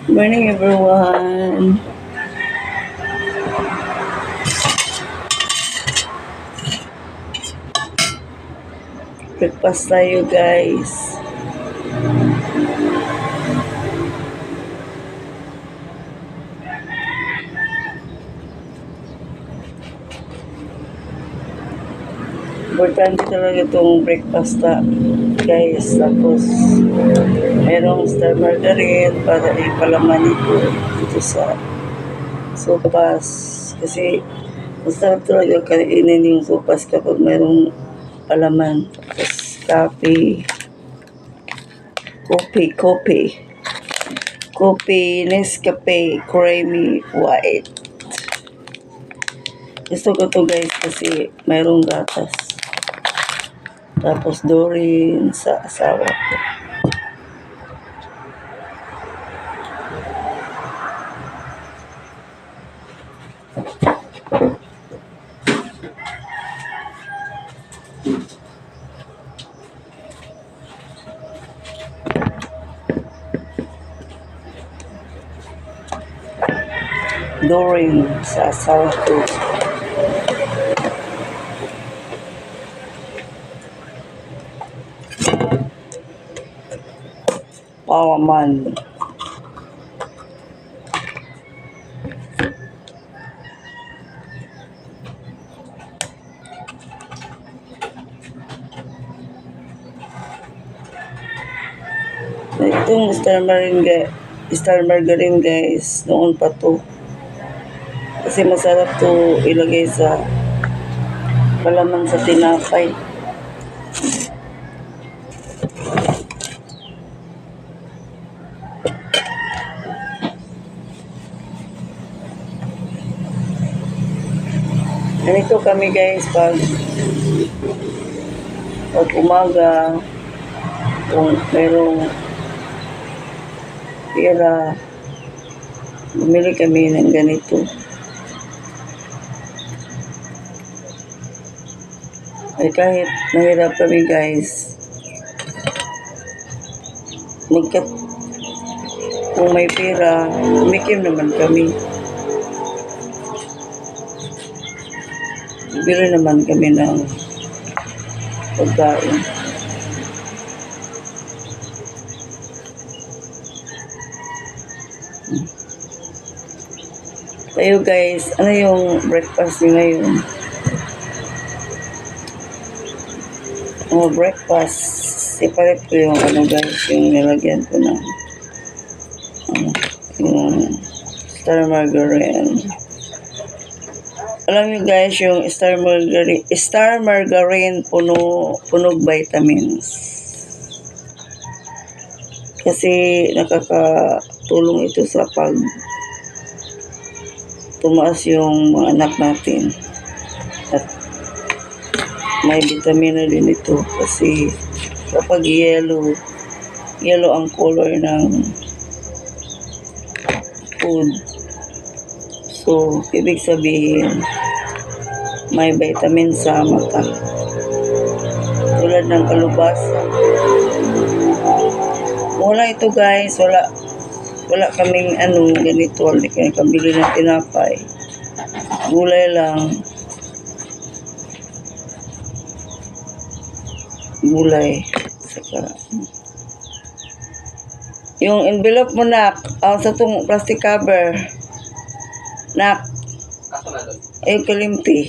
Morning everyone. Breakfast tayo guys. Importante talaga itong breakfast guys. Tapos merong star margarine para ipalaman dito sa sopas. Kasi masarap talaga kainin yung sopas kapag merong palaman. Tapos coffee, Nescafe, creamy white. Gusto ko to guys kasi mayroong gatas. Tapos Dorin sa asawa ko. Dorin sa asawa ko. Palaman. Itong star margarine guys, noon pa to. Kasi masarap to ilagay sa palaman sa tinapay. Ganito kami guys pag umaga, kung merong pera, bumili kami ng ganito. Ay kahit mahirap kami guys, kung may pera, umikim naman kami. Bili naman kami ng pagkain. Kayo guys, ano yung breakfast niyo ngayon? Breakfast, separate ko yung guys, yung nilagyan ko ng yung star margarine. Alam niyo guys, yung star margarine punog vitamins. Kasi nakakatulong ito sa pag tumaas yung mga anak natin. At may vitamina din ito kasi kapag yellow ang color ng food. So, ibig sabihin, may vitamin sa mata. Tulad ng kalubasa. Wala ito guys, wala kaming ganito, hindi kami kabili ng tinapay. Gulay lang. Gulay. Saka yung envelope mo nak, sa itong plastic cover. Nak. Ay, kalimti.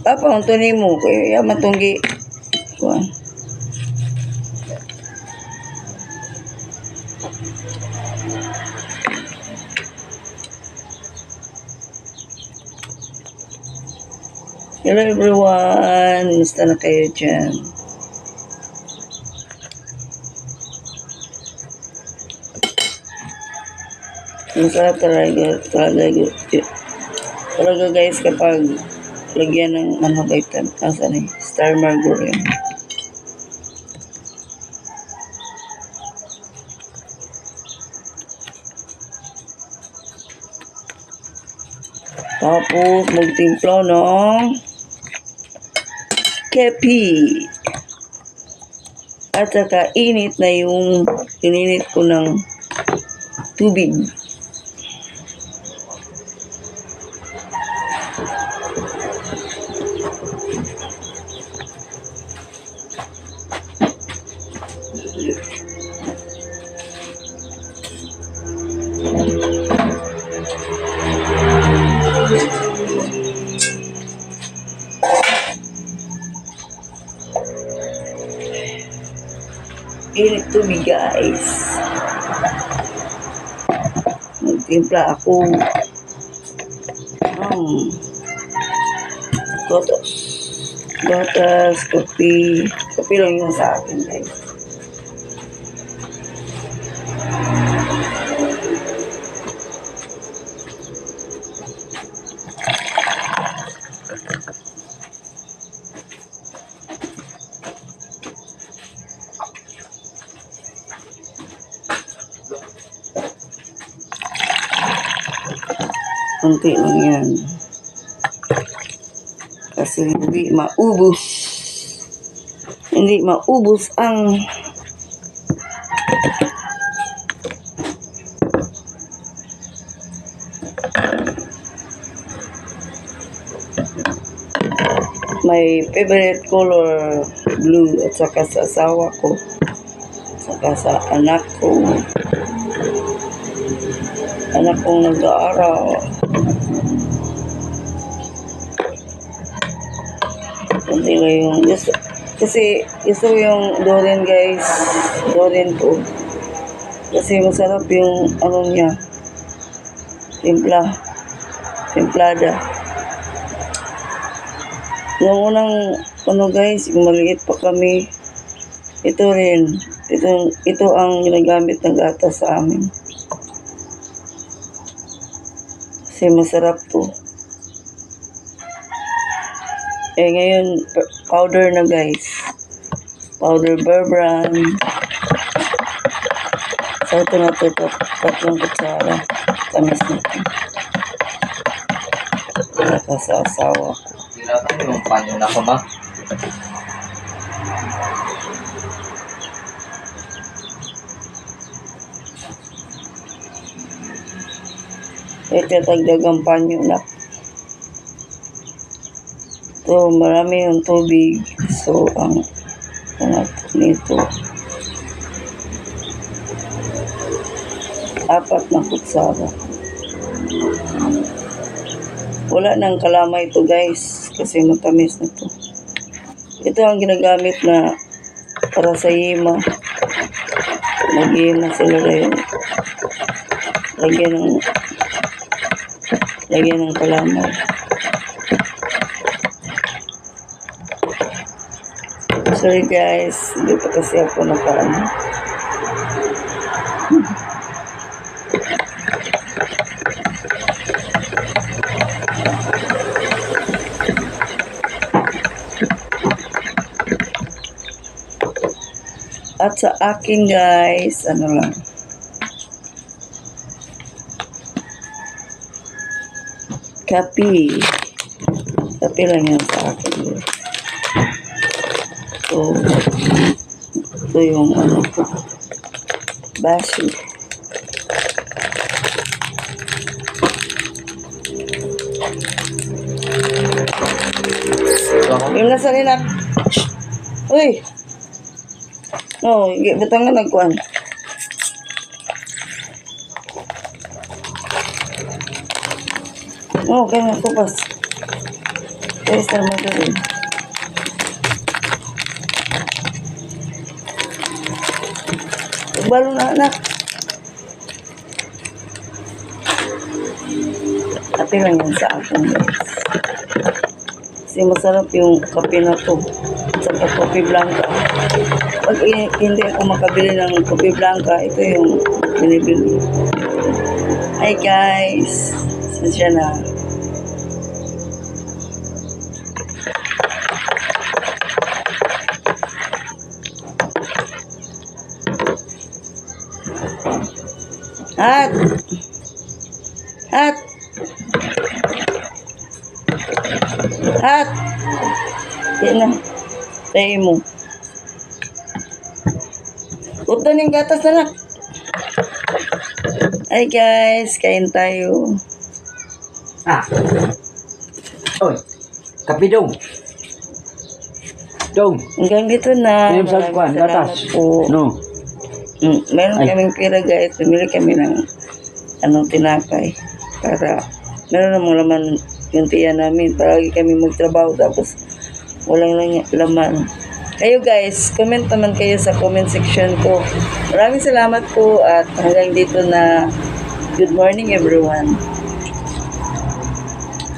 Papa, ang tunay mo. Kaya matunggi. Kuhan. Hello everyone. Musta na kayo dyan? Masarap talaga guys kapag lagyan ng vitamin, star margarine. Tapos magtimpla ng kepi. At saka init na yung ininit ko ng tubig. Init tubig, guys. Nagtimpla ako gatas, kopi lang yun sa akin, guys. Kunti lang yan. Kasi hindi maubos. Hindi maubos ang my favorite color blue at saka sa asawa ko. Saka sa anak ko. Anak kong nag-aaral. Hindi lang yung kasi gusto ko yung Doren, guys. Doren po. Kasi masarap yung ano niya. Templada. Yung unang guys, yung maliit pa kami. Ito rin. Ito ang ginagamit ng gatas sa amin. Kasi masarap to. Ngayon, powder na, guys. Powder Bear Brand. So, ito na ito. 3 kutsara. Tamis na ito. Saka sa asawa ko. Tinatang yung panyo na ko ba? Ito tagdagang panyo na. So, marami yung tubig. So, ang nito 4 na kutsara. Wala nang kalamay ito, guys, kasi matamis na to. Ito ang ginagamit na para sa yema. Mag-yema sila rin. Lagyan ng kalamay. Sorry, guys, hindi pa kasi ako nakaano. At sa akin, guys, ano lang. Kape lang yan sa akin, guys. So, ito yung ano ko. Bashi. Yung nasa nila. Uy! No, butang nga nagkuhan. No, kaya nagkupas. Kaya star mo ito rin. Balo na, anak. Kape lang yan sa akin, guys. Kasi masarap yung kape na to. Saka kopi blanca. Pag hindi ako makabili ng kopi blanca, ito yung binibili. Hi, guys. Sasya na. Hat! Yan na. Tayo mo. Uto ng gatas na lang. Ay guys, kain tayo. Ah. Oy. Kapi dong. Dong. Hanggang dito na. Ayun sa Maraming kwan, salamat gatas. po. No. Meron Ay. kaming pera guys. Pumili kami ng tinapay. Para meron namang laman yung tiyan namin. Palagi kami magtrabaho tapos walang laman. Kayo guys, comment naman kayo sa comment section ko. Maraming salamat po at hanggang dito na good morning everyone.